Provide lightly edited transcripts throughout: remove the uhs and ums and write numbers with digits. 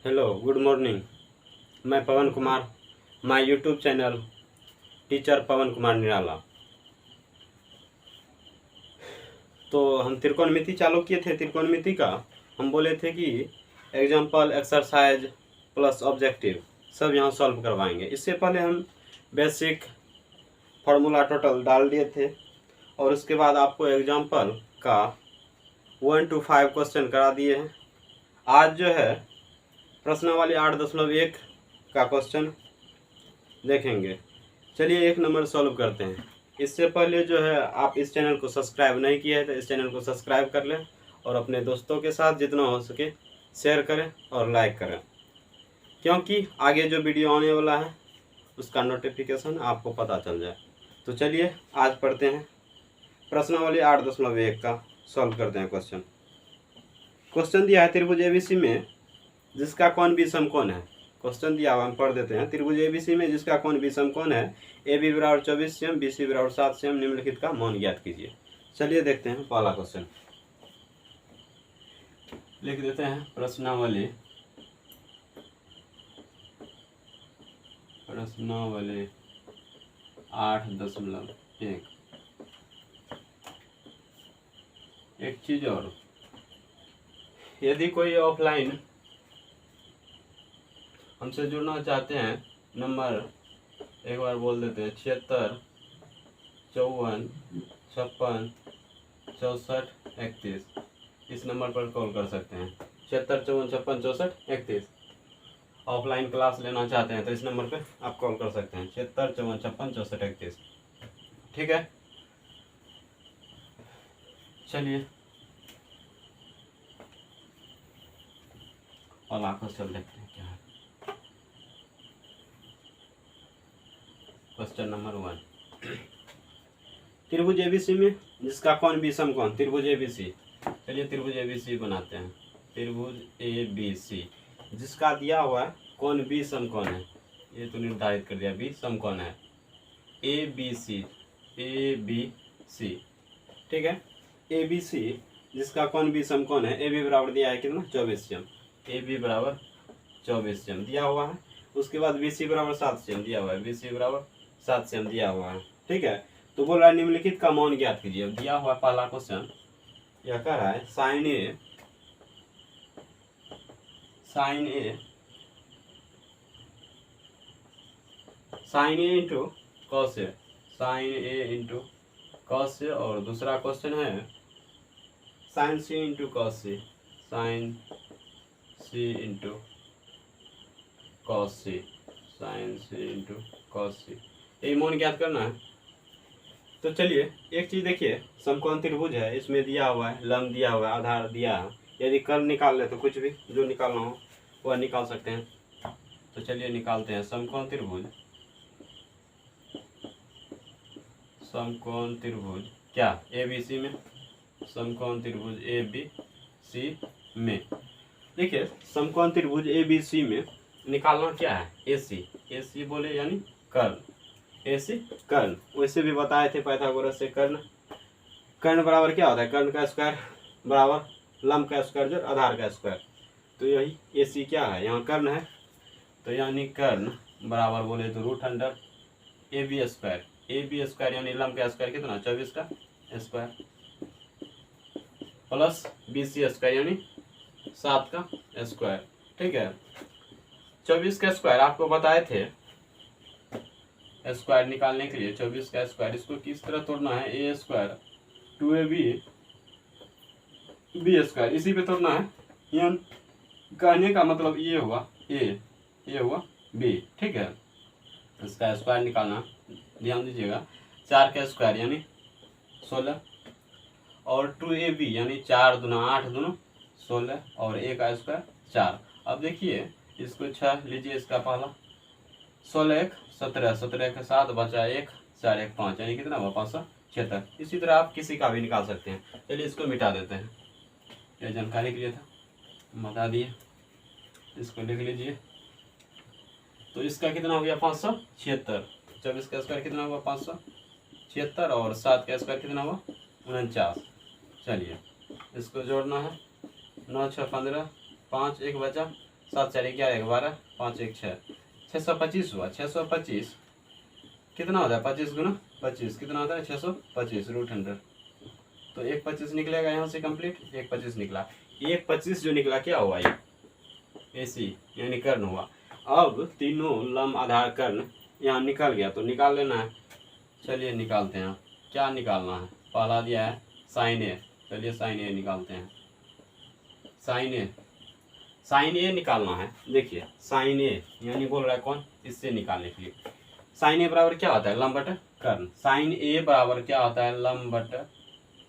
Hello, good morning. मैं Pawan Kumar, my YouTube channel teacher Pawan Kumar Nirala. तो हम त्रिकोणमिति चालू किए थे। त्रिकोणमिति का हम बोले थे कि एग्जाम्पल, एक्सरसाइज प्लस ऑब्जेक्टिव सब यहाँ सॉल्व करवाएंगे। इससे पहले हम बेसिक फार्मूला टोटल डाल दिए थे और उसके बाद आपको एग्जाम्पल का 1 to 5 क्वेश्चन करा दिए हैं। आज जो है प्रश्नावली 8.1 का क्वेश्चन देखेंगे। चलिए 1 नंबर सॉल्व करते हैं। इससे पहले जो है आप इस चैनल को सब्सक्राइब नहीं किया है तो इस चैनल को सब्सक्राइब कर लें और अपने दोस्तों के साथ जितना हो सके शेयर करें और लाइक करें, क्योंकि आगे जो वीडियो आने वाला है उसका नोटिफिकेशन आपको पता चल जाए। तो चलिए आज पढ़ते हैं प्रश्नावली 8.1 का सॉल्व करते हैं क्वेश्चन। क्वेश्चन दिया है त्रिभुज एबीसी में जिसका कोण बी समकोण है। क्वेश्चन दिया हुआ हम पढ़ देते हैं। त्रिभुज एबीसी में जिसका कोण बी समकोण है, ए बी बराबर 24 cm, बी सी बराबर 7 cm, निम्नलिखित का मान ज्ञात कीजिए। चलिए देखते हैं पहला क्वेश्चन। लिख देते हैं प्रश्नावली 8.1। एक चीज और, यदि कोई ऑफलाइन हमसे जुड़ना चाहते हैं, नंबर एक बार बोल देते हैं 76 54 56 64 31। इस नंबर पर कॉल कर सकते हैं। 76 54 56 64 31। ऑफलाइन क्लास लेना चाहते हैं तो इस नंबर पे आप कॉल कर सकते हैं 76 54 56 64 31। ठीक है, चलिए और आंखों से देखते हैं क्या है। क्वेश्चन नंबर 1, त्रिभुज एबीसी में जिसका कोण बी समकोण। त्रिभुज एबीसी, चलिए त्रिभुज एबीसी बनाते हैं। त्रिभुज एबीसी जिसका दिया हुआ है कोण बी समकोण है, ये तो निर्धारित कर दिया, बी समकोण है। ए बी सी, ठीक है। ए बी सी जिसका कोण बी समकोण है, ए बी बराबर दिया है कितना 24 cm, ए बी बराबर 24 cm दिया हुआ है। उसके बाद बी सी बराबर 7 cm दिया हुआ है, बी सी बराबर 7 cm दिया हुआ है। ठीक है, तो बोल रहा है निम्नलिखित का मान ज्ञात कीजिए। अब दिया हुआ पहला क्वेश्चन यह कह रहा है sign A into cos A, sign A into cos A. और दूसरा क्वेश्चन है साइन सी इंटू कॉस सी, साइन सी इंटू कॉस सी, साइन सी इंटू कॉस सी। यही मान ज्ञात करना है। तो चलिए एक चीज देखिए, समकोण त्रिभुज है, इसमें दिया हुआ है लंब दिया हुआ है, आधार दिया है। यदि कर्व निकाल ले तो कुछ भी जो निकालना हो वह निकाल सकते हैं। तो चलिए निकालते हैं समकोण त्रिभुज क्या एबीसी में, समकोण त्रिभुज एबीसी में। देखिए समकोण त्रिभुज एबीसी में निकालना क्या है, एसी बोले यानी कर्ण, एसी कर्ण। वैसे भी बताए थे पाइथागोरस से कर्ण बराबर क्या होता है, कर्ण का स्क्वायर बराबर लंब का स्क्वायर जो आधार का स्क्वायर। तो यही एसी क्या है, यहाँ कर्ण है, तो यानी कर्ण बराबर बोले तो root under A B square यानी लंब का स्क्वायर कितना 24 का square plus B C square यानी 7 का स्क्वायर। ठीक है, 24 का स्क्वायर आपको बताए थे स्क्वायर निकालने के लिए। 24 का स्क्वायर इसको किस तरह तोड़ना है, ए स्क्वायर 2ab बी स्क्वायर, इसी पे तोड़ना है। यानी कहने का मतलब ये हुआ ए, ये हुआ बी। ठीक है, इसका स्क्वायर निकालना, ध्यान दीजिएगा। 4 का स्क्वायर यानी 16 और 2ab यानी 4 दूना 8 दूना 16 और a का स्क्वायर 4। अब देखिए इसको 6 लीजिए, इसका पहला 16 1 17, 17 के साथ बचा 1 4 1 5 यानी कितना हुआ 576। इसी तरह आप किसी का भी निकाल सकते हैं। चलिए इसको मिटा देते हैं, यह जानकारी के लिए था, बता दिए। इसको लिख लीजिए। तो इसका कितना हो गया 576। 24 का स्क्वायर कितना हुआ 576 और 7 का स्क्वायर कितना हुआ 49। चलिए इसको जोड़ना है, 9 6 15 5 1 बचा 7 4 11 12 5 1 6 625 हुआ। 625 कितना होता है 25 गुना 25 कितना होता है 625 √100। तो 125 निकलेगा यहाँ से कंप्लीट। 125 निकला। 125 जो निकला क्या हुआ ये AC यानी कर्ण हुआ। अब तीनों लंब आधार कर्ण यहाँ निकल गया तो निकाल लेना है। चलिए निकालते हैं। क्या निकालना है? पहला दिया है sin A। चलिए sin A निकालते हैं। sin A निकालना है। देखिए sin A यानी बोल रहा है कौन, इससे निकालने के लिए। sin A बराबर क्या होता है लंब बटा कर्ण। sin A बराबर क्या होता है लंब बटा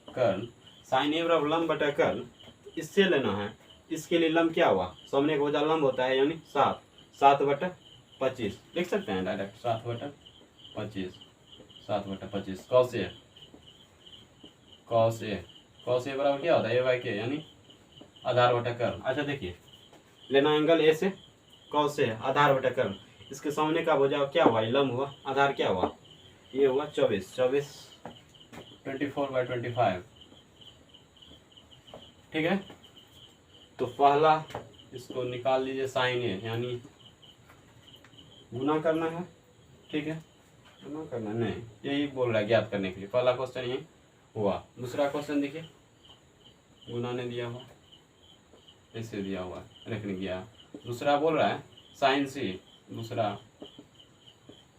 कर्ण। sin A बराबर लंब बटा कर्ण इससे लेना है। इसके लिए लंब क्या हुआ, सामने का वजह लंब होता है यानी 7 7 बटा 25 लिख सकते हैं डायरेक्ट 7 बटा 25 7 बटा 25 cos A बराबर क्या होता है A/K यानी आधार बटा कर्ण। अच्छा देखिए लेना एंगल A से cos A आधार बटा कर्ण। इसके सामने का वजह क्या हुआ लंब हुआ, आधार क्या हुआ ये हुआ 24 24/25 ठीक है। तो पहला इसको निकाल लीजिए sin A यानी गुना करना है। ठीक है गुना करना नहीं, यही बोल रहा है ज्ञात करने के लिए। पहला क्वेश्चन यही हुआ। दूसरा क्वेश्चन देखिए गुना ने दिया हुआ ऐसे दिया हुआ रखने गया। दूसरा बोल रहा है sin C। दूसरा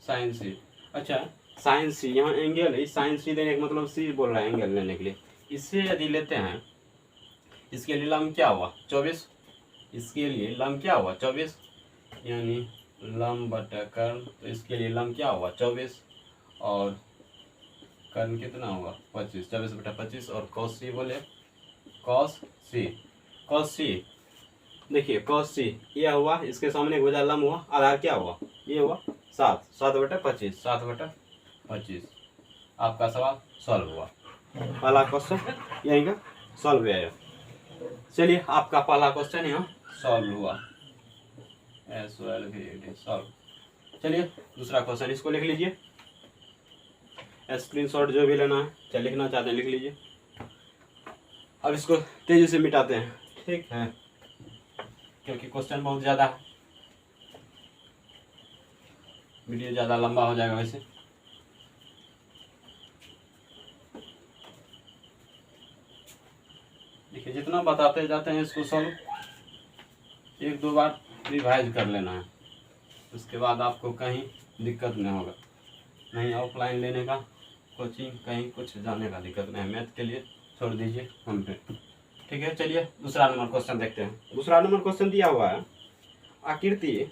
sin C। अच्छा sin C यहाँ एंगल है। sin C देने का मतलब C बोल रहा है एंगल लेने के लिए। इससे यदि लेते हैं इसके लिए लंब क्या हुआ 24। इसके लिए लंब क्या हुआ 24 यानी लंब बटा कर्ण। तो इसके लिए लंब क्या हुआ 24 और कर्ण कितना हुआ 25 24 बटा 25 और cos C बोले cos C देखिए cos C यह हुआ। इसके सामने एक वजह लंब हुआ, आधार क्या हुआ ये हुआ 7 बटा 25 7 बटा 25। आपका सवाल सॉल्व हुआ। पहला क्वेश्चन यहीं का सॉल्व हुआ। चलिए आपका पहला क्वेश्चन यहाँ सॉल्व हुआ। सॉल्व। चलिए दूसरा क्वेश्चन इसको लिख लीजिए। स्क्रीनशॉट जो भी लेना है चाहे लिखना चाहते हैं लिख लीजिए। अब इसको तेजी से मिटाते हैं ठीक है क्योंकि क्वेश्चन बहुत ज़्यादा है, वीडियो ज़्यादा लंबा हो जाएगा वैसे। देखिए जितना बताते जाते हैं इसको सॉल्व 1-2 बार रिवाइज कर लेना है। उसके बाद आपको कहीं दिक्कत नहीं होगा। नहीं ऑफलाइन लेने का कोचिंग कहीं कुछ जाने का दिक्कत नहीं है। मैथ के लिए छोड़ दीजिए हम पे ठीक है। चलिए दूसरा नंबर क्वेश्चन देखते हैं। दूसरा नंबर क्वेश्चन दिया हुआ है आकृति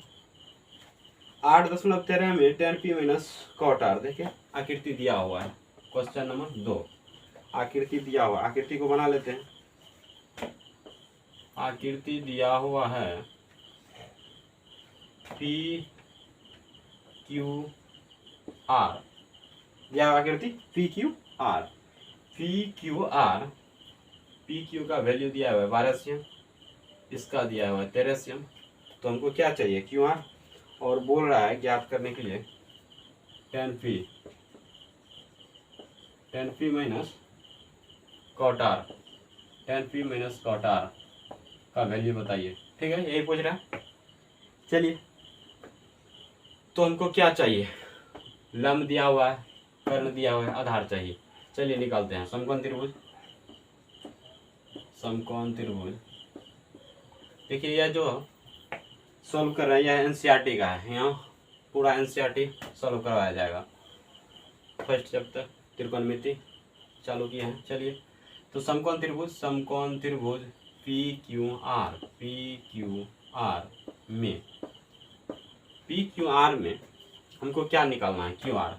8.13 में tan P minus cot R। देखिए आकृति दिया हुआ है। क्वेश्चन नंबर 2 आकृति दिया हुआ। आकृति को बना लेते हैं। आकृति दिया हुआ है PQR दिया हुआ आकृति PQR। PQ का वैल्यू दिया हुआ है 12 इसका दिया हुआ है 13। तो हमको क्या चाहिए QR और बोल रहा है ज्ञात करने के लिए tan P minus cot R। tan P minus cot R का वैल्यू बताइए। ठीक है यही पूछ रहा है। चलिए तो हमको क्या चाहिए लंब दिया हुआ है, कर्ण दिया हुआ है, आधार चाहिए। चलिए निकालते हैं। समकोण त्रिभुज देखिए यह जो सॉल्व कर रहा है यह NCERT का है। यहाँ पूरा NCERT सॉल्व करवाया जाएगा। फर्स्ट चैप्टर त्रिकोणमिति चालू किए हैं। चलिए तो समकोण त्रिभुज PQR में हमको क्या निकालना है QR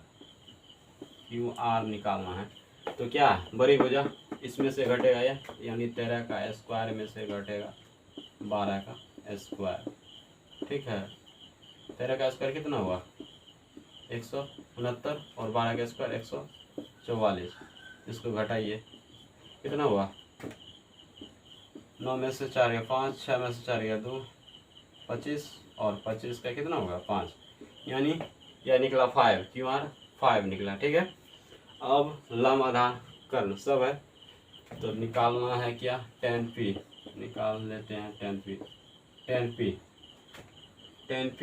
निकालना है। तो क्या बड़ी भुजा इसमें से घटेगा यानी 13 का स्क्वायर में से घटेगा 12 का स्क्वायर। ठीक है 13 का स्क्वायर कितना हुआ 169 और 12 का स्क्वायर 144। इसको घटाइए कितना हुआ 9 में से 4 गया 5 6 में से 4 गया 2 25 और 25 का कितना होगा 5 यानी यह निकला 5 QR 5 निकला। ठीक है अब लंब आधार कर्ण सब है तो निकालना है क्या tan P निकाल लेते हैं tan P tan p,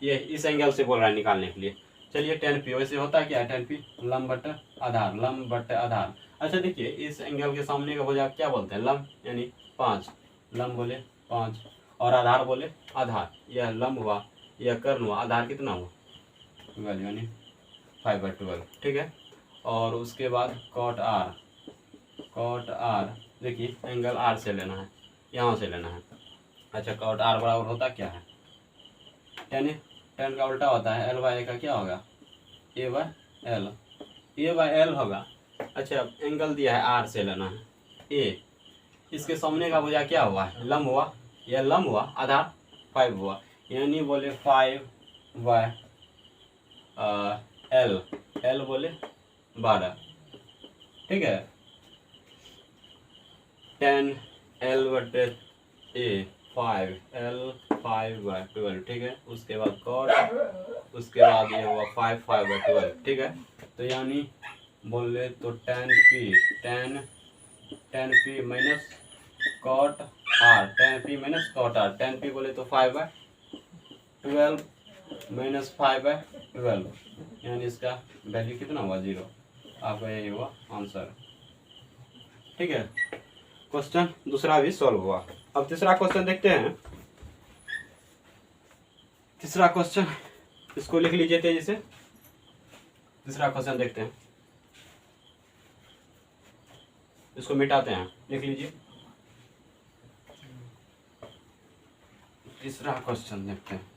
ये इस एंगल से बोल रहा है निकालने के लिए। चलिए tan p वैसे होता क्या है, tan p लंब बट्टा आधार, लंब बट्टा आधार। अच्छा देखिए इस एंगल के सामने का भुजा क्या बोलते हैं, लंब यानी 5, लंब बोले 5 और आधार बोले आधार। यह लंब हुआ, यह कर्ण हुआ, आधार कितना हुआ 12 यानी 5/12, ठीक है। और उसके बाद cot r, देखिए एंगल r से लेना है, यहाँ से लेना है। अच्छा cot r बराबर होता क्या है, tan का उल्टा होता है l/a का क्या होगा a/l, a/l होगा। अच्छा एंगल दिया है r से लेना है a, इसके सामने का भुजा क्या हुआ है, लंब हुआ, यह लंब हुआ, आधार 5 हुआ, यानी बोले 5/l, l बोले 12, ठीक है। tan l/a 5l 5/12, ठीक है। उसके बाद cot, उसके बाद ये हुआ 5/12, ठीक है। तो यानी बोले तो tan p minus cot r, tan p minus cot r, tan p बोले तो 5/12 माइनस 5/12, यानी इसका वैल्यू कितना हुआ 0। आपका यही हुआ आंसर, ठीक है। क्वेश्चन दूसरा भी सॉल्व हुआ। अब तीसरा क्वेश्चन देखते हैं। तीसरा क्वेश्चन इसको लिख लीजिए तेजी से। तीसरा क्वेश्चन देखते हैं, इसको मिटाते हैं, लिख लीजिए। तीसरा क्वेश्चन देखते हैं।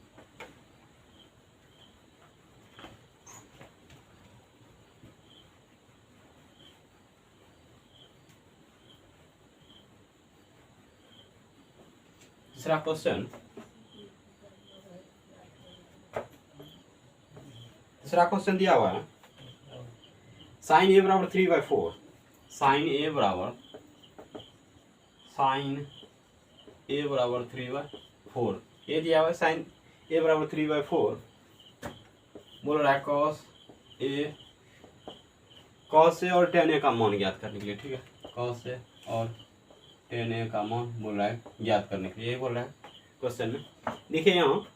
तीसरा क्वेश्चन दिया हुआ है sin a बराबर 3/4, sin a बराबर 3/4, ये दिया हुआ है sin a बराबर 3/4। बोल रहा है cos a और tan a का मान ज्ञात करने के लिए, ठीक है। cos a और tan a का मान बोल रहा है ज्ञात करने के लिए, ये बोल रहा है क्वेश्चन में। देखिए यहाँ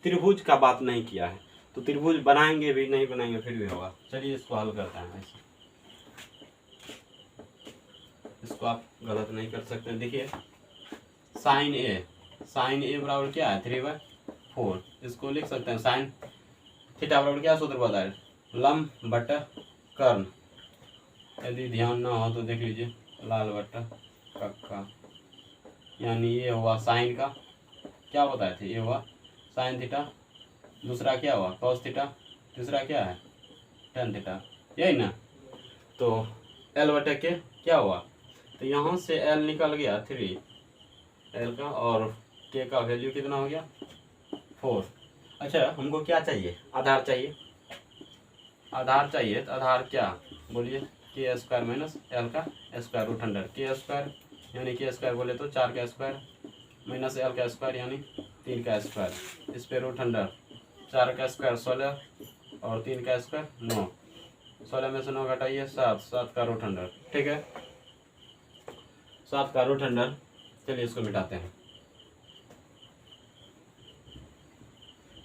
त्रिभुज का बात नहीं किया है, तो त्रिभुज बनाएंगे भी नहीं बनाएंगे फिर भी होगा। चलिए इसको हल करते हैं ऐसे, इसको आप गलत नहीं कर सकते। देखिए sin a बराबर क्या है 3/4, इसको लिख सकते हैं sin थीटा बराबर क्या सूत्र पता है, लंब बटा कर्ण। यदि ध्यान ना हो तो देख लीजिए लाल बटा कक्का, यानी ये हुआ साइन का क्या बताए थे, ये हुआ साइन थीटा, दूसरा क्या हुआ कॉस थीटा, तीसरा क्या है टेन थीटा, यही ना। तो एल बटे के क्या हुआ, तो यहाँ से एल निकल गया 3 एल का, और के का वैल्यू कितना हो गया 4। अच्छा हमको क्या चाहिए, आधार चाहिए। आधार चाहिए तो आधार क्या बोलिए, के स्क्वायर माइनस एल का स्क्वायर रूट 100, के स्क्वायर यानी के स्क्वायर बोले तो 4 का स्क्वायर माइनस एल का स्क्वायर यानी 3 का स्क्वायर, इस पे रूट 100, 4 का स्क्वायर 16 और 3 का स्क्वायर 9, 16 में से 9 घटाइए 7, 7 का रूट 100, ठीक है 7 का रूट 100। चलिए इसको मिटाते हैं।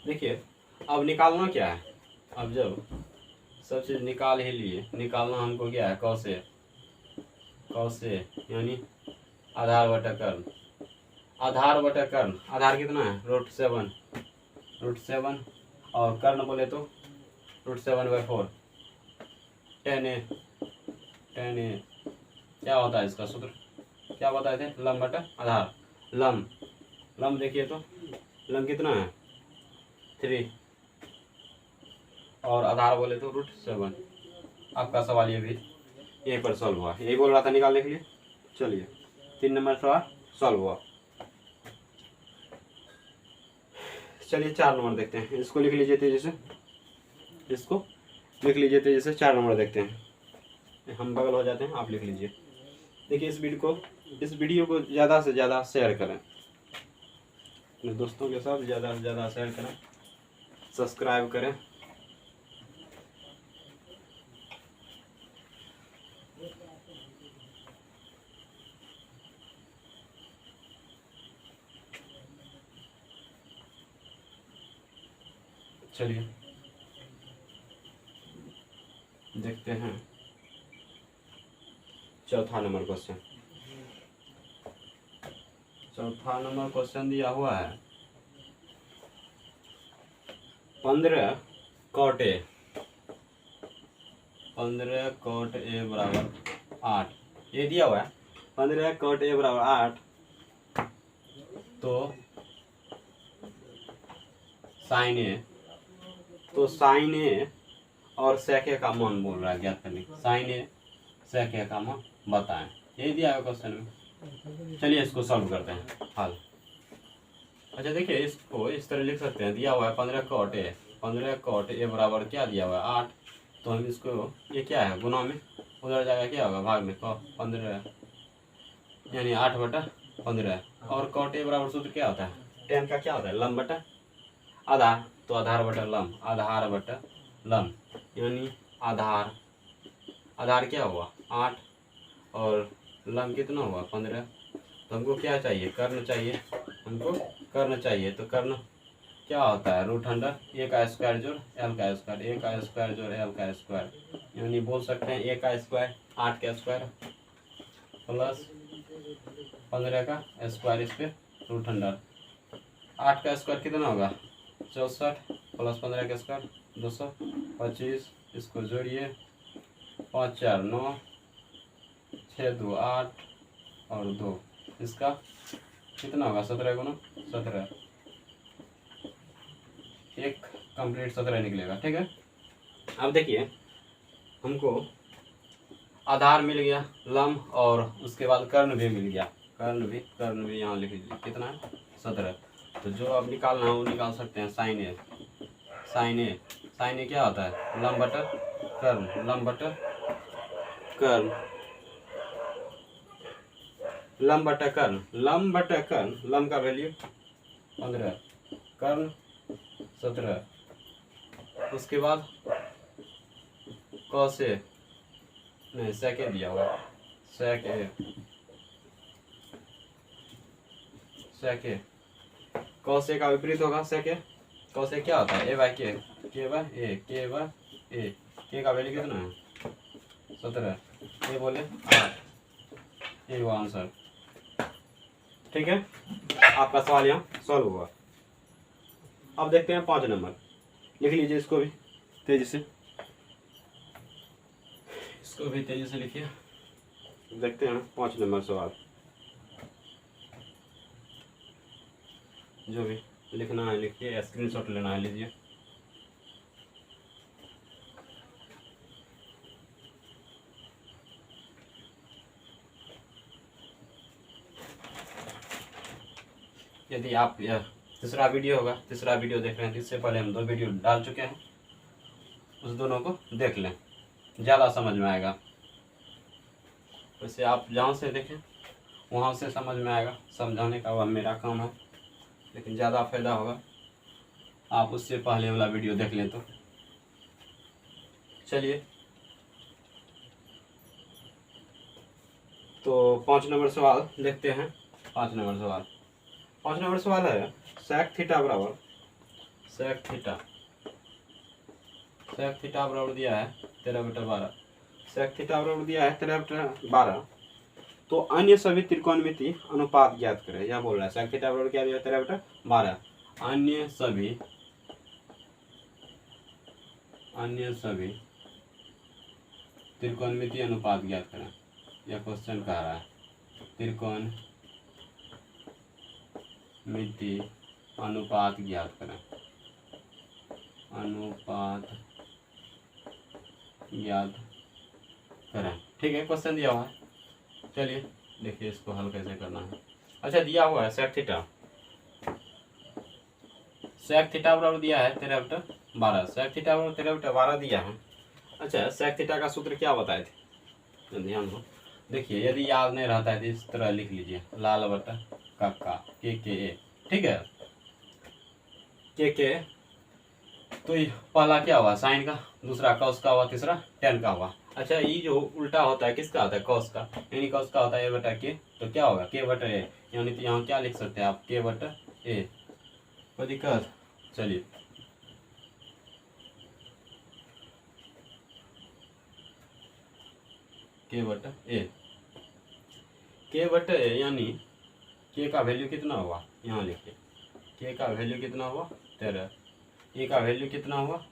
देखिए अब निकालना क्या है, अब जब सब चीज़ निकाल ही लिए, निकालना हमको क्या है कॉस ए यानी आधार बटा कर्ण, आधार बटा कर्ण, आधार कितना है रूट 7 और कर्ण बोले तो रूट 7/4, टेन ए क्या होता है इसका सूत्र क्या बताए थे, लंब बटा आधार, लंब देखिए तो लंब कितना है 3 और आधार बोले तो रूट 7। आपका सवाल ये भी यहीं पर सॉल्व हुआ, यही बोल रहा था निकालने के लिए। चलिए 3 नंबर सवाल सॉल्व हुआ। चलिए 4 नंबर देखते हैं, इसको लिख लीजिए तेजी से, इसको लिख लीजिए तेजी से। 4 नंबर देखते हैं, हम बगल हो जाते हैं, आप लिख लीजिए। देखिए इस वीडियो को ज़्यादा से ज़्यादा शेयर करें, अपने दोस्तों के साथ ज़्यादा से ज़्यादा शेयर करें, सब्सक्राइब करें। चलिए देखते हैं चौथा नंबर क्वेश्चन। चौथा नंबर क्वेश्चन दिया हुआ है 15 cot A, 15 cot A बराबर 8, ये दिया हुआ है 15 cot A बराबर 8। तो साइन ए, तो साइन ए और sec A का मान बोल रहा है ज्ञात करने, साइन ए sec A का मान बताएं, ये दिया है क्वेश्चन में। चलिए इसको सॉल्व करते हैं हल। अच्छा देखिए इसको इस तरह लिख सकते हैं, दिया हुआ है 15 cot A, 15 cot A बराबर क्या दिया हुआ है 8, तो हम इसको ये क्या है गुना में, उधर जाएगा क्या होगा भाग में, 15 यानी 8/15। और cot A बराबर सूत्र क्या होता है, tan का क्या होता है लंब बटा आधार, तो आधार बटा लंब, आधार बटा लंब यानी आधार, आधार क्या हुआ 8 और लंब कितना हुआ 15। तो हमको क्या चाहिए कर्ण चाहिए, हमको कर्ण चाहिए, तो कर्ण क्या होता है √100 a का स्क्वायर जोड़ l का स्क्वायर, a का स्क्वायर जोड़ l का स्क्वायर, यानी बोल सकते हैं a का स्क्वायर 8 का स्क्वायर प्लस 15 का स्क्वायर, इस पे √100। 8 का स्क्वायर कितना होगा 64 प्लस 15 का स्क्वायर 225, इसको जोड़िए 5 4 9 6 2 8 और 2, इसका कितना होगा 17 गुना 17, एक कंप्लीट 17 निकलेगा। ठीक है, अब देखिए हमको आधार मिल गया, लंब और उसके बाद कर्ण भी मिल गया, कर्ण भी यहाँ लिख लीजिए कितना है 17। तो जो अब निकालना है वो निकाल सकते हैं साइन ए, साइन ए क्या होता है लंब बटा कर्ण, लंब बटा कर्ण, लंब बटा कर्ण, लंब बटा कर्ण, लंब का वैल्यू 15, कर्ण 17, उसके बाद cos A नहीं sec A दिया हुआ, sec A cos A का विपरीत होगा sec A, cos A क्या होता है a/k, k का वैल्यू कितना है 17, ये बोले 8, ये हुआ आंसर। ठीक है, आपका सवाल यहाँ सॉल्व हुआ। अब देखते हैं 5 नंबर, लिख लीजिए इसको भी तेजी से, इसको भी तेजी से लिखिए। देखते हैं 5 नंबर सवाल, जो भी लिखना है लिखिए, स्क्रीनशॉट लेना है लीजिए। यदि आप यह तीसरा वीडियो होगा, तीसरा वीडियो देख रहे हैं, इससे पहले हम 2 वीडियो डाल चुके हैं, उस दोनों को देख लें, ज़्यादा समझ में आएगा। वैसे आप जहाँ से देखें वहाँ से समझ में आएगा, समझाने का वह मेरा काम है, लेकिन ज़्यादा फायदा होगा आप उससे पहले वाला वीडियो देख लें। तो चलिए, तो 5 नंबर सवाल देखते हैं। 5 नंबर सवाल है sec थीटा बराबर, sec थीटा बराबर दिया है 13/12, sec थीटा बराबर दिया है 13/12। तो अन्य सभी त्रिकोणमिति अनुपात ज्ञात करें, यह बोल रहा है sec थीटा बराबर क्या दिया 13/12, अन्य सभी त्रिकोणमिति अनुपात ज्ञात करें, यह क्वेश्चन कह रहा है त्रिकोणमिति अनुपात ज्ञात करें, ठीक है, क्वेश्चन दिया हुआ है। चलिए देखिए इसको हल कैसे करना है। अच्छा, दिया हुआ है sec थीटा बराबर दिया है 13/12, sec थीटा बराबर 13/12 दिया है। अच्छा, sec थीटा का सूत्र क्या बताए थे, ध्यान दो, देखिए यदि याद नहीं रहता है तो इस तरह लिख लीजिए, लाल बटा कक्का KKA। ठीक है, KK, तो पहला क्या हुआ साइन का, दूसरा cos का हुआ, तीसरा tan का हुआ। अच्छा, ये जो उल्टा होता है किसका होता है cos का, यानी cos का होता है a/k, तो क्या होगा k/a, यानी तो यहाँ क्या लिख सकते हैं आप k/a, कोई दिक्कत। चलिए के बटा ए, के बटा ए यानी के का वैल्यू कितना हुआ, यहाँ लिखिए के का वैल्यू कितना हुआ 13, ए का वैल्यू कितना हुआ,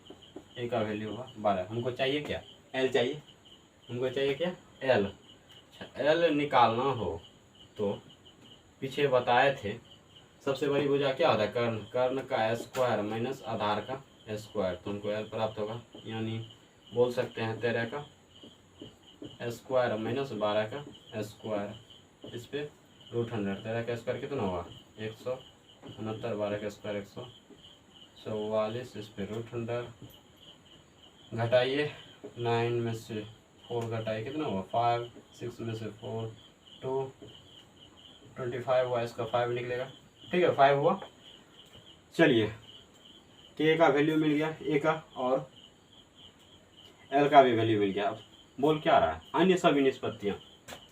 ए का वैल्यू हुआ 12। हमको चाहिए क्या, एल चाहिए, हमको चाहिए क्या एल। एल निकालना हो तो पीछे बताए थे सबसे बड़ी भुजा क्या होता है, कर्ण, कर्ण का स्क्वायर माइनस आधार का स्क्वायर, तो हमको एल प्राप्त होगा। यानी बोल सकते हैं 13 का स्क्वायर माइनस 12 का स्क्वायर, इस पे √100, 13 का स्क्वायर कितना हुआ 169, 12 का स्क्वायर 144, इस पे √100 घटाइए, 9 में से 4 घटाइए कितना हुआ 5, 6 में से 4 2, 25 हुआ, इसका 5 निकलेगा, ठीक है 5 हुआ। चलिए के का वैल्यू मिल गया ए का, और एल का भी वैल्यू मिल गया। अब बोल क्या रहा है, अन्य सभी निष्पत्तियाँ।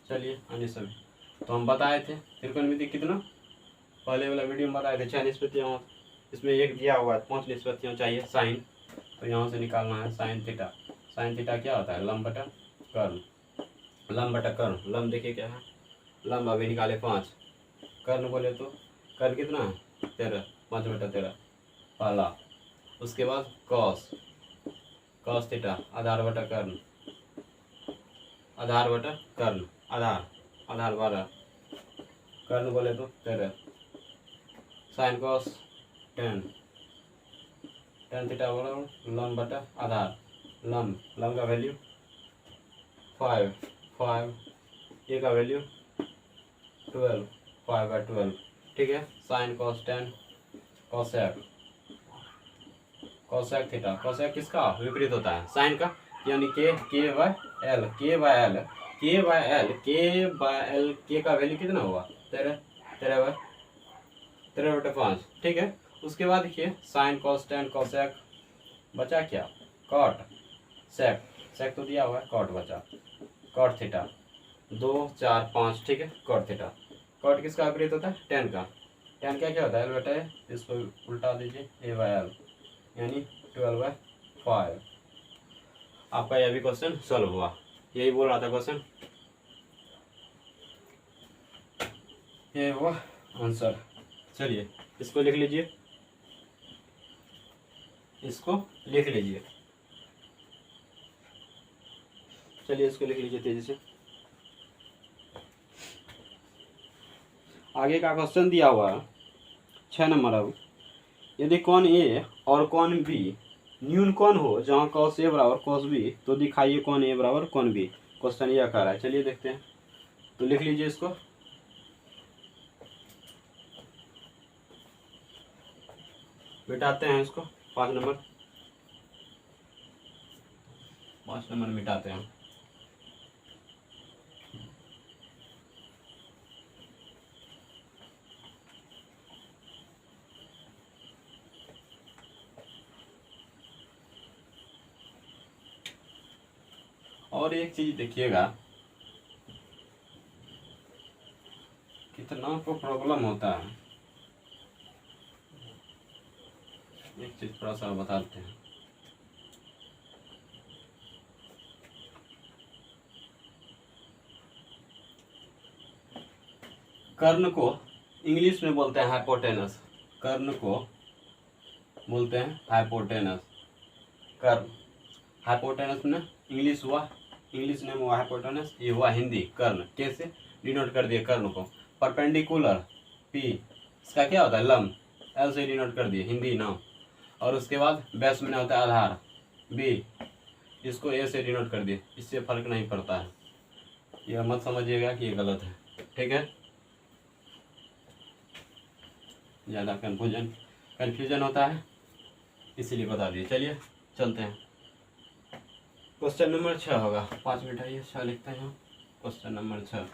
चलिए अन्य सभी, तो हम बताए थे त्रिकोणमिति कितना, पहले वाला वीडियो में बताए थे 6 निष्पत्तियाँ, इसमें एक दिया हुआ है 5 निष्पत्तियाँ चाहिए साइन, तो यहाँ से निकालना है साइन थीटा। साइन थीटा क्या होता है, लंब बटा कर्ण, लंब बटा कर्ण। लंब देखिए क्या है, लंब अभी निकाले 5, कर्ण बोले तो कर्ण कितना है 13, 5 बटा 13 पहला। उसके बाद कॉस, कॉस थीटा आधार बटा कर्ण, आधार बटा कर्ण, आधार, आधार 12, कर्ण बोले तो 13, sine cos tan, tan theta बोला लंब बटा आधार, लंब, लंब का वैल्यू 5, 5, ए का वैल्यू 12, 5/12, ठीक है। Sine cos tan, cosec, cosec theta, cosec किसका विपरीत होता है साइन का, यानी के बाय एल, के बाय एल, के बाय एल, के बाय एल, के का वैल्यू कितना हुआ 13, 13/5, ठीक है। उसके बाद देखिए साइन कॉस tan कॉसेक, बचा क्या कॉट सेक, सेक तो दिया हुआ है, कॉट बचा, कॉट थीटा 2, 4, 5, ठीक है। कॉट थीटा, कॉट किसका विपरीत होता है tan का, tan क्या क्या होता है एल बटा ए, इसको उल्टा दीजिए ए बाय एल, यानी 12/5। आपका यह भी क्वेश्चन सॉल्व हुआ, यही बोल रहा था क्वेश्चन, ये हुआ आंसर। चलिए इसको लिख लीजिए, इसको लिख लीजिए, चलिए इसको लिख लीजिए तेजी से। आगे का क्वेश्चन दिया हुआ है 6 नंबर। अब यदि कौन ए और कौन बी न्यून कौन हो जहाँ कॉस ए बराबर कॉस बी, तो दिखाइए कौन ए बराबर कौन बी। क्वेश्चन यह कह रहा है, चलिए देखते हैं, तो लिख लीजिए इसको। मिटाते हैं इसको, 5 नंबर, 5 नंबर मिटाते हैं। और एक चीज देखिएगा, कितना को प्रॉब्लम होता है, एक चीज थोड़ा सा बता देते हैं। कर्ण को इंग्लिश में बोलते हैं हाइपोटेनस, कर्ण को बोलते हैं हाइपोटेनस, कर्ण, हाइपोटेनस में इंग्लिश हुआ, इंग्लिश नेम हुआ हाइपोटेनस, ये हुआ हिंदी कर्ण। कैसे डिनोट कर दिए कर्ण को, परपेंडिकुलर पी, इसका क्या होता है लंब, एल से डिनोट कर दिए हिंदी नाम, और उसके बाद बेस में होता है आधार बी, इसको ए से डिनोट कर दिए, इससे फर्क नहीं पड़ता है, यह मत समझिएगा कि ये गलत है, ठीक है। ज़्यादा कन्फ्यूजन होता है इसीलिए बता दिए। चलिए चलते हैं, क्वेश्चन नंबर 6 होगा, 5 मिनट आइए 6 लिखते हैं। क्वेश्चन नंबर 6,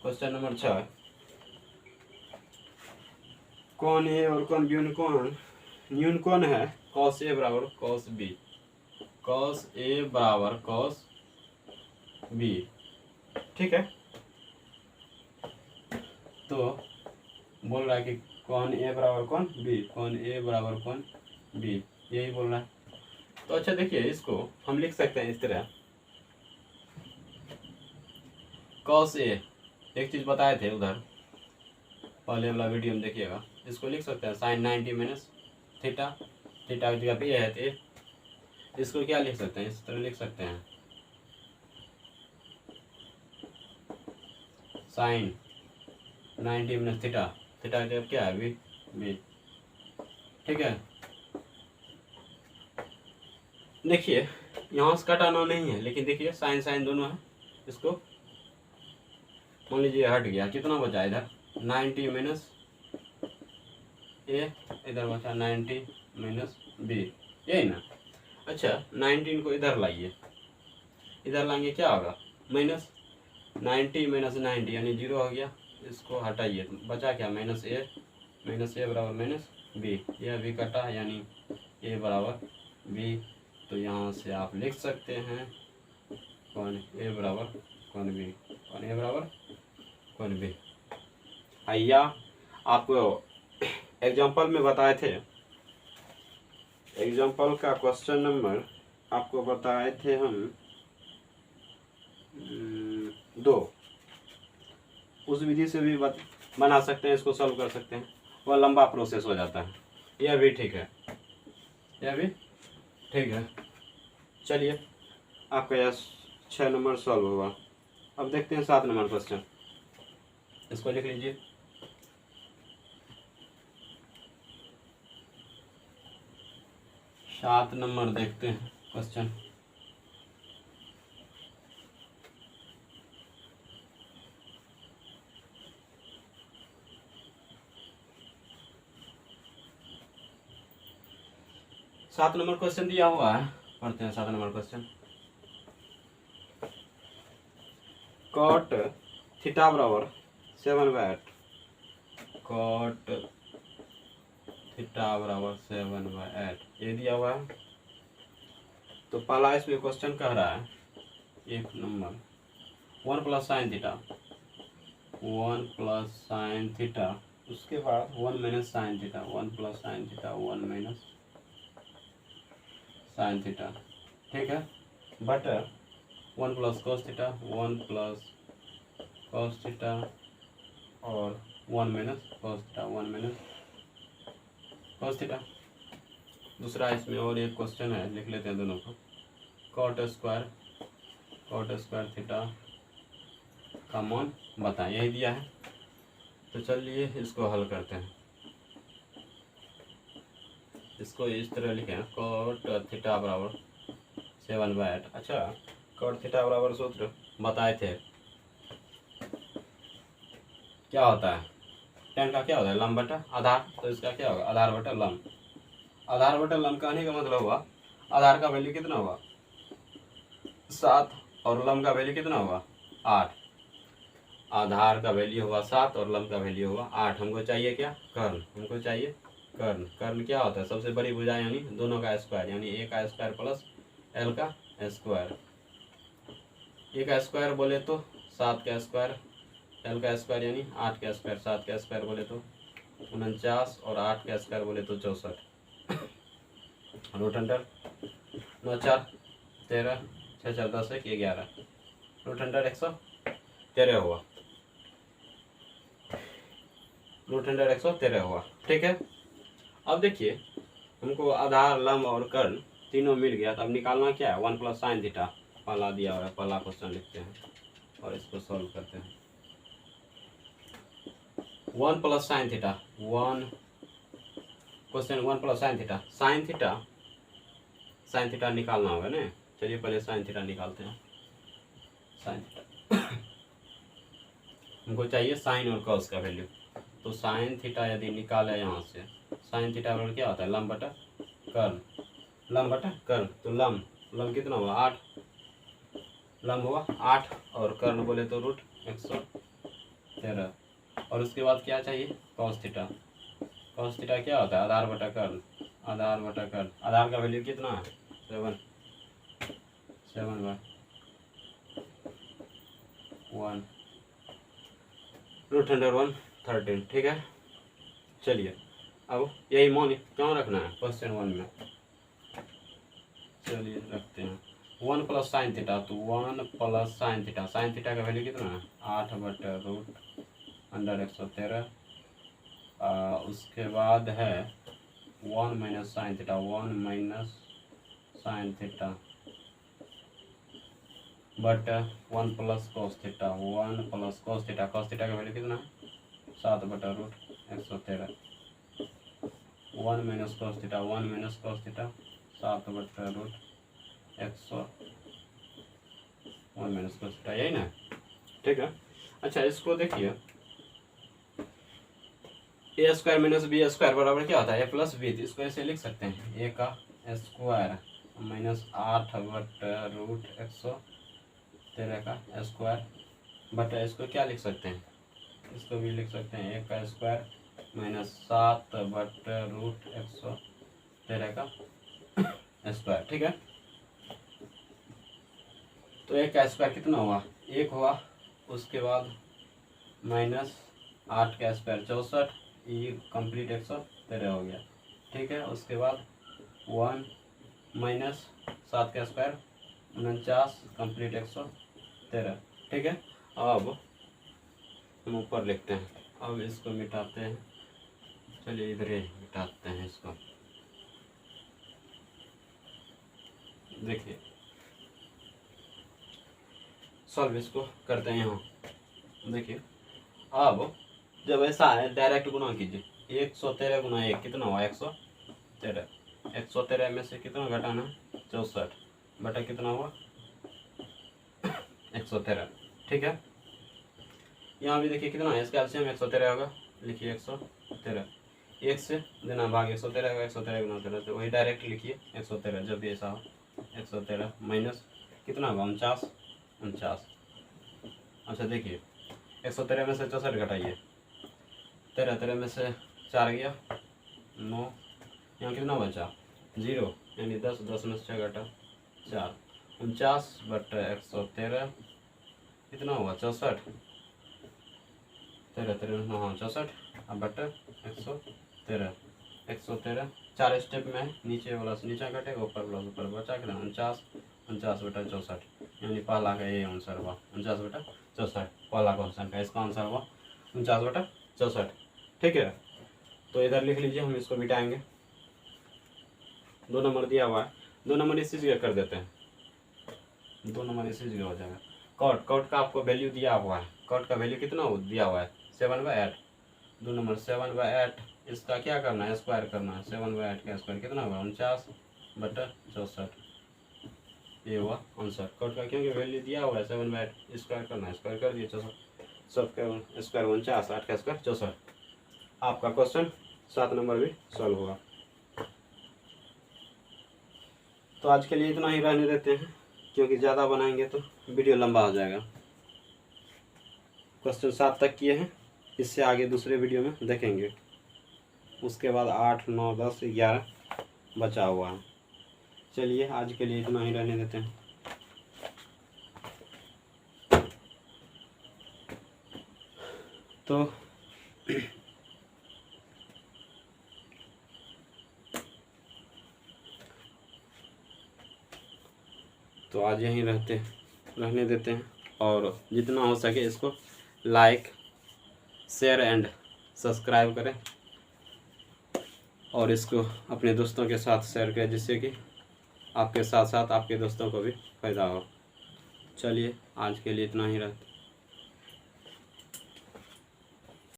क्वेश्चन नंबर 6, कौन ए और कौन बी न्यून कौन है कॉस ए बराबर कॉस बी, कॉस ए बराबर कॉस बी, ठीक है। तो बोल रहा है कि कौन ए बराबर कौन बी, कौन ए बराबर कौन बी, यही बोल रहा है। तो अच्छा देखिए, इसको हम लिख सकते हैं इस तरह, कॉस ए, एक चीज़ बताए थे उधर पहले वाला वीडियो में देखिएगा, इसको लिख सकते हैं साइन 90 माइनस थीटा, थीटा की जगह पे ए है तो इसको क्या लिख सकते हैं, इस तरह लिख सकते हैं साइन 90 माइनस थीटा, थीटा की जगह क्या है बी, बी। ठीक है, देखिए यहाँ से कटाना नहीं है, लेकिन देखिए साइन साइन दोनों है, इसको मान लीजिए हट गया, कितना बचा इधर 90 माइनस ए, इधर बचा 90 माइनस बी, यही ना। अच्छा 19 को इधर लाइए, इधर लाएंगे क्या होगा माइनस 90 माइनस 90 यानी 0 हो गया, इसको हटाइए तो बचा क्या माइनस ए बराबर माइनस बी, यह भी कटा यानी ए बराबर बी। तो यहाँ से आप लिख सकते हैं कौन ए बराबर कौन बी, कौन ए बराबर कौन बी। आइया आपको एग्जाम्पल में बताए थे, एग्जाम्पल का क्वेश्चन नंबर आपको बताए थे हम 2, उस विधि से भी बना सकते हैं, इसको सॉल्व कर सकते हैं, वह लंबा प्रोसेस हो जाता है। यह भी ठीक है, यह भी ठीक है। चलिए आपका यह 6 नंबर सॉल्व होगा। अब देखते हैं 7 नंबर क्वेश्चन, इसको लिख लीजिए। सात नंबर देखते हैं क्वेश्चन। सात नंबर क्वेश्चन दिया हुआ है, पढ़ते हैं 7 नंबर क्वेश्चन। कॉट थीटा बराबर 7/8, कॉट थीटा बराबर 7/8 ये दिया हुआ है। तो पहला इसमें क्वेश्चन कह रहा है 1 number 1 plus sine theta, 1 plus sine theta, उसके बाद 1 minus sine theta, 1 plus sine theta, 1 minus sine theta, ठीक है, butter 1 plus cos theta, 1 plus cos theta और 1 minus cos theta, 1 minus cos theta. दूसरा इसमें और एक क्वेश्चन है, लिख लेते हैं दोनों को। कॉट स्क्वायर थीटा का मान बताएं, यही दिया है। तो चलिए इसको हल करते हैं। इसको इस तरह लिखें कॉट थीटा बराबर 7/8। अच्छा कॉट थीटा बराबर सूत्र बताए थे क्या होता है, टेन का क्या होता है लंब बटा आधार, तो इसका क्या होगा आधार बटा लंब। आधार बटा लंब कहने का मतलब हुआ आधार का वैल्यू कितना हुआ 7 और लंब का वैल्यू कितना हुआ 8। आधार का वैल्यू हुआ 7 और लंब का वैल्यू हुआ 8। हमको चाहिए क्या कर्ण, हमको चाहिए कर्ण। कर्ण क्या होता है सबसे बड़ी भुजा यानी दोनों का स्क्वायर, यानी ए का स्क्वायर प्लस एल का स्क्वायर। ए का स्क्वायर बोले तो 7 का स्क्वायर, एल का स्क्वायर यानी 8 का स्क्वायर, 7 का स्क्वायर बोले तो 49 और 8 का स्क्वायर बोले तो 64। रूट अंडर 9 4 13 6 4 10 1 11, रूट अंडर 113 हुआ, रूट अंडर 113 हुआ, ठीक है। अब देखिए हमको आधार लंब और कर्ण तीनों मिल गया, तो अब निकालना क्या है 1 प्लस साइन थीटा, पहला दिया हुआ है, पहला क्वेश्चन लिखते हैं और इसको सॉल्व करते हैं। 1 plus sine theta, 1 question 1 plus sine theta निकालना होगा ना। चलिए पहले साइन थीटा निकालते हैं। साइन थीटा हमको चाहिए साइन और कॉस का वैल्यू, तो साइन थीटा यदि निकाले यहाँ से, साइन थीटा बराबर क्या होता है लंब बटा कर्ण, लंब बटा कर्ण। तो लंब कितना हुआ 8, लंब हुआ 8 और कर्ण बोले तो रूट 113। और उसके बाद क्या चाहिए कॉस थीटा। कॉस थीटा क्या होता है आधार बटा कर्ण, आधार बटा कर्ण। आधार का वैल्यू कितना है 7/1, रूट अंडर 113, ठीक है। चलिए अब यही मान क्यों रखना है क्वेश्चन 1 में, चलिए रखते हैं 1 प्लस साइन थीटा, तो 1 plus sine theta, sine theta का वैल्यू कितना है 8/√113। उसके बाद है 1 minus sine theta, 1 minus sine theta but 1 plus cos theta, 1 plus cos theta, cos theta का वैल्यू कितना है 7/√113। 1 minus cos theta, 1 minus cos theta 7/√100, 1 minus cos theta, यही ना, ठीक है। अच्छा इसको देखिए, ए स्क्वायर माइनस बी स्क्वायर बराबर क्या होता है ए प्लस बी, तो इसको ऐसे लिख सकते हैं ए का स्क्वायर माइनस 8/√113 का स्क्वायर बटा, इसको क्या लिख सकते हैं, इसको भी लिख सकते हैं ए का स्क्वायर माइनस 7/√113 का स्क्वायर, ठीक है। तो ए का स्क्वायर कितना हुआ 1 हुआ, उसके बाद माइनस 8 का स्क्वायर 64, ये कंप्लीट 113 हो गया, ठीक है। उसके बाद 1 माइनस 7 का स्क्वायर 49 कंप्लीट 113, ठीक है। अब हम ऊपर लिखते हैं, अब इसको मिटाते हैं, चलिए इधर ही मिटाते हैं इसको, देखिए सॉल्व इसको करते हैं यहाँ, देखिए अब जब ऐसा है डायरेक्ट गुना कीजिए, 113 गुना 1 कितना हुआ 113, 113 में से कितना घटाना 64 बटा कितना हुआ 113, ठीक है। यहाँ भी देखिए कितना है, इसका एलसीएम 113 होगा, लिखिए 113, 1 से देना भाग 113 होगा, 113 गुना 13, तो वही डायरेक्ट लिखिए 113, जब भी ऐसा हो 113 माइनस कितना होगा 49। अच्छा देखिए 113 में से 64 घटाइए, 13 में से 4 गया 9, यहाँ कितना बचा 0, यानी 10, 10 में से 6 घटा 4, 49/113 कितना हुआ 64, 13 हाँ 64, अब बटा 113, 113 4 स्टेप में है, नीचे वाला से नीचा घटेगा, ऊपर वाला ऊपर बचा कितना 49/64, यानी पहला का ये आंसर हुआ 49/64, पहला क्वेश्चन का इसका आंसर हुआ 49/64, ठीक है। तो इधर लिख लीजिए, हम इसको मिटाएंगे, 2 नंबर दिया हुआ है, 2 नंबर इसी जगह कर देते हैं, 2 नंबर इसी जगह हो जाएगा। कॉट का आपको वैल्यू दिया हुआ है, कॉट का वैल्यू कितना दिया हुआ है 7/8, 2 नंबर 7/8, इसका क्या करना है स्क्वायर करना है, 7/8 का स्क्वायर कितना होगा 49/64, ये हुआ आंसर कॉट का, क्योंकि वैल्यू दिया हुआ है 7/8, स्क्वायर करना है, स्क्वायर कर दिए 64, सब का स्क्वायर 49, 8 का स्क्वायर 64, आपका क्वेश्चन 7 नंबर भी सॉल्व हुआ। तो आज के लिए इतना ही रहने देते हैं, क्योंकि ज़्यादा बनाएंगे तो वीडियो लंबा हो जाएगा। क्वेश्चन 7 तक किए हैं, इससे आगे दूसरे वीडियो में देखेंगे, उसके बाद 8, 9, 10, 11 बचा हुआ है। चलिए आज के लिए इतना ही रहने देते हैं। तो आज यहीं रहने देते हैं, और जितना हो सके इसको लाइक, शेयर एंड सब्सक्राइब करें, और इसको अपने दोस्तों के साथ शेयर करें, जिससे कि आपके साथ साथ आपके दोस्तों को भी फ़ायदा हो। चलिए आज के लिए इतना ही रहता है।